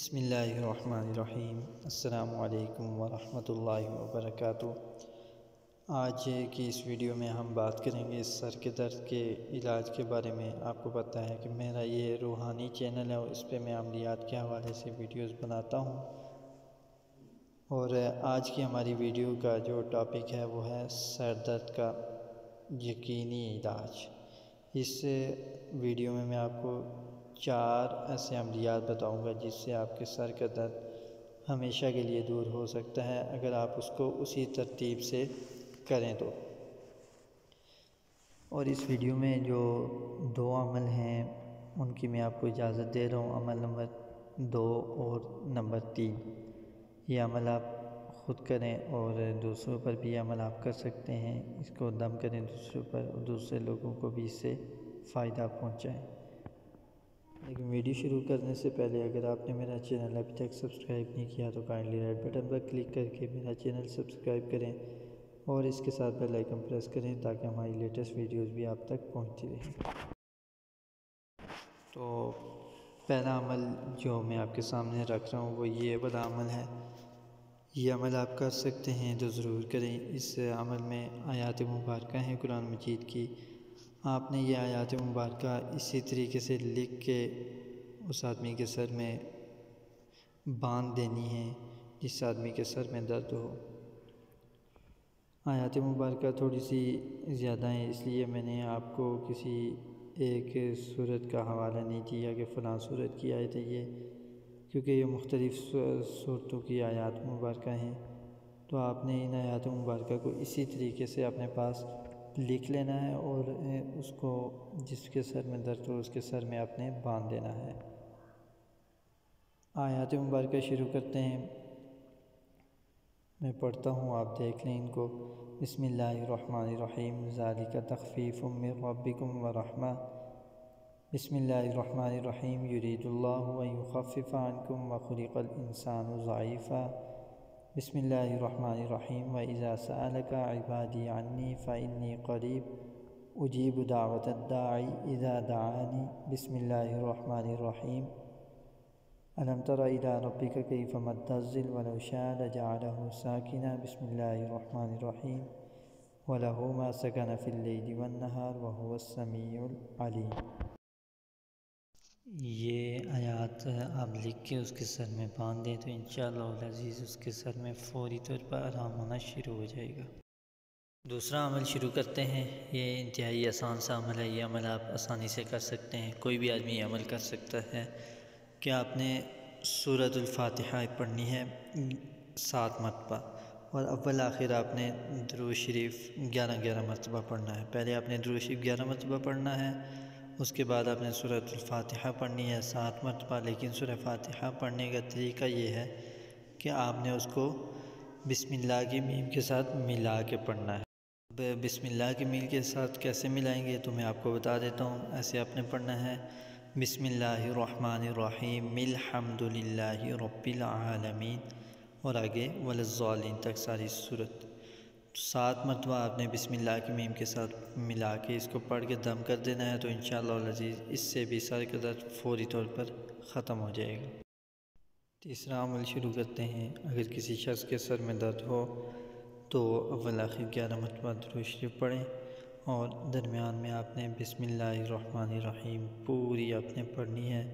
بسم اللہ الرحمن الرحیم۔ السلام علیکم ورحمۃ اللہ وبرکاتہ۔ آج کی اس ویڈیو میں ہم بات کریں گے سر کے درد کے علاج کے بارے میں۔ آپ کو پتہ ہے کہ میرا یہ روحانی چینل ہے اور اس پہ میں عملیات کے حوالے سے ویڈیوز بناتا ہوں، اور آج کی ہماری ویڈیو کا جو ٹاپک ہے وہ ہے سر درد کا یقینی علاج۔ اس ویڈیو میں آپ کو 4 ایسے عملیات بتاؤں گا جس سے آپ کے سر کا درد ہمیشہ کے لیے دور ہو سکتا ہے اگر آپ اس کو اسی ترتیب سے کریں تو۔ اور اس ویڈیو میں جو 2 عمل ہیں ان کی میں آپ کو اجازت دے رہا ہوں، عمل نمبر 2 اور نمبر 3۔ یہ عمل آپ خود کریں اور دوسروں پر بھی عمل آپ کر سکتے ہیں۔ اس کو دم کریں دوسروں پر اور دوسرے لوگوں کو بھی اس سے فائدہ پہنچائیں۔ لیکن ویڈیو شروع کرنے سے پہلے اگر آپ نے میرا چینل ابھی تک سبسکرائب نہیں کیا تو کائنڈلی ریڈ بٹن پر کلک کر کے میرا چینل سبسکرائب کریں اور اس کے ساتھ بیل آئیکن پریس کریں تاکہ ہماری لیٹسٹ ویڈیوز بھی آپ تک پہنچتی رہیں۔ تو پہلا عمل جو میں آپ کے سامنے رکھ رہا ہوں وہ یہ والا عمل ہے۔ یہ عمل آپ کر سکتے ہیں تو ضرور کریں۔ اس عمل میں آیات مبارکہ ہیں قرآن مجید کی۔ آپ نے یہ آیات مبارکہ اسی طریقے سے لکھ کے اس آدمی کے سر میں باندھ دینی ہے جس آدمی کے سر میں درد ہو۔ آیات مبارکہ تھوڑی سی زیادہ ہیں، اس لیے میں نے آپ کو کسی ایک سورت کا حوالہ نہیں دیا کہ فلاں سورت کی آیت ہے یہ، کیونکہ یہ مختلف سورتوں کی آیات مبارکہ ہیں۔ تو آپ نے ان آیات مبارکہ کو اسی طریقے سے اپنے پاس لکھ لینا ہے اور اس کو جس کے سر میں درد ہو اس کے سر میں اپنے باندھ دینا ہے۔ آیات مبارکہ شروع کرتے ہیں، میں پڑھتا ہوں، آپ دیکھ لیں ان کو۔ بسم اللہ الرحمن الرحیم، ذالک تخفیف من ربکم ورحمہ۔ بسم اللہ الرحمن الرحیم، یرید اللہ ان یخفف عنکم وخلق الانسان ضعیفا۔ بسم اللہ الرحمن الرحیم، وَإِذَا سَأَلَكَ عِبَادِي عَنِّي فَإِنِّي قَرِيبٌ أُجِيبُ دَعْوَةَ الدَّاعِ إِذَا دَعَانِ۔ بسم اللہ الرحمن الرحیم، أَلَمْ تَرَ إِلَىٰ رَبِّكَ كَيْفَ مَدَّ الظِّلَّ وَلَوْ شَاءَ لَجَعَلَهُ سَاكِنًا۔ بسم اللہ الرحمن الرحیم، وَلَهُ مَا سَكَنَ فِي اللَّيْلِ وَالنَّهَارِ وَهُوَ السَّمِيعُ الْعَلِيمُ۔ یہ آیات آپ لکھ کے اس کے سر میں باندھ دیں تو انشاءاللہ العزیز اس کے سر میں فوری طور پر آرام ہونا شروع ہو جائے گا۔ دوسرا عمل شروع کرتے ہیں۔ یہ انتہائی آسان سا عمل ہے، یہ عمل آپ آسانی سے کر سکتے ہیں، کوئی بھی آدمی یہ عمل کر سکتا ہے کہ آپ نے سورۃ الفاتحہ پڑھنی ہے 7 مرتبہ، اور اول آخر آپ نے درود شریف 11 مرتبہ پڑھنا ہے۔ پہلے آپ نے درود شریف 11 مرتبہ پڑھنا ہے، اس کے بعد آپ نے سورۃ الفاتحہ پڑھنی ہے 7 مرتبہ، لیکن سورۃ فاتحہ پڑھنے کا طریقہ یہ ہے کہ آپ نے اس کو بسم اللہ کی میم کے ساتھ ملا کے پڑھنا ہے۔ اب بسم اللہ کی میم کے ساتھ کیسے ملائیں گے تو میں آپ کو بتا دیتا ہوں۔ ایسے آپ نے پڑھنا ہے، بسم اللہ الرحمن الرحیم، الحمد للہ رب العالمین، اور آگے وَلَلضَّالِّينَ تک ساری سورت 7 مرتبہ آپ نے بسم اللہ کی میم کے ساتھ ملا کے اس کو پڑھ کے دم کر دینا ہے، تو انشاءاللہ العزیز اس سے بھی سر کا درد فوری طور پر ختم ہو جائے گا۔ تیسرا عمل شروع کرتے ہیں۔ اگر کسی شخص کے سر میں درد ہو تو اول آخر 11 مرتبہ درود شریف پڑھیں، اور درمیان میں آپ نے بسم اللہ الرحمن الرحیم پوری آپ نے پڑھنی ہے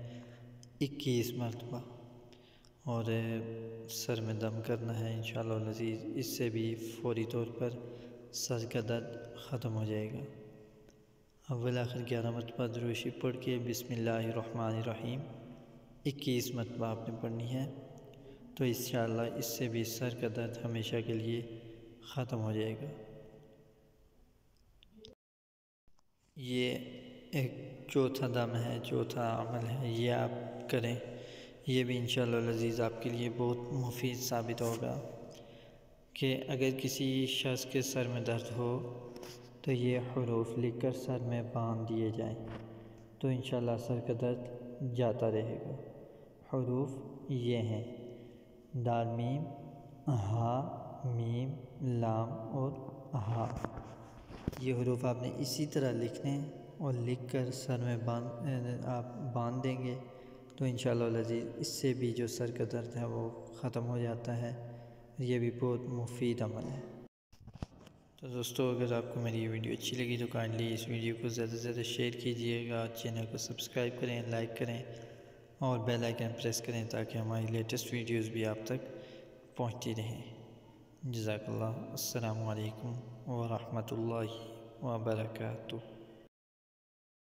21 مرتبہ، اور سر میں دم کرنا ہے انشاءاللہ العزیز، اس سے بھی فوری طور پر سر کا درد ختم ہو جائے گا۔ اول آخر 11 مرتبہ درود شریف پڑھ کے بسم اللہ الرحمن الرحیم 21 مرتبہ آپ نے پڑھنی ہے، تو انشاءاللہ اس سے بھی سر کا درد ہمیشہ کے لیے ختم ہو جائے گا۔ یہ ایک چوتھا دم ہے، چوتھا عمل ہے، یہ آپ کریں، یہ بھی انشاءاللہ العزیز آپ کے لیے بہت مفید ثابت ہوگا کہ اگر کسی شخص کے سر میں درد ہو تو یہ حروف لکھ کر سر میں باندھ دیے جائیں تو انشاءاللہ سر کا درد جاتا رہے گا۔ حروف یہ ہیں دال میم، ہا میم لام اور ہا۔ یہ حروف آپ نے اسی طرح لکھنے اور لکھ کر سر میں آپ باندھ دیں گے تو انشاءاللہ العزیز اس سے بھی جو سر کا درد ہے وہ ختم ہو جاتا ہے. یہ بھی بہت مفید عمل ہے. تو دوستو اگر آپ کو میری یہ ویڈیو اچھی لگی تو کائنڈلی اس ویڈیو کو زیادہ سے زیادہ شیئر کیجئے گا، چینل کو سبسکرائب کریں، لائک کریں اور بیل آئیکن پریس کریں تاکہ ہماری لیٹسٹ ویڈیوز بھی آپ تک پہنچتی رہیں. جزاک اللہ. السلام علیکم ورحمۃ اللہ وبرکاتہ.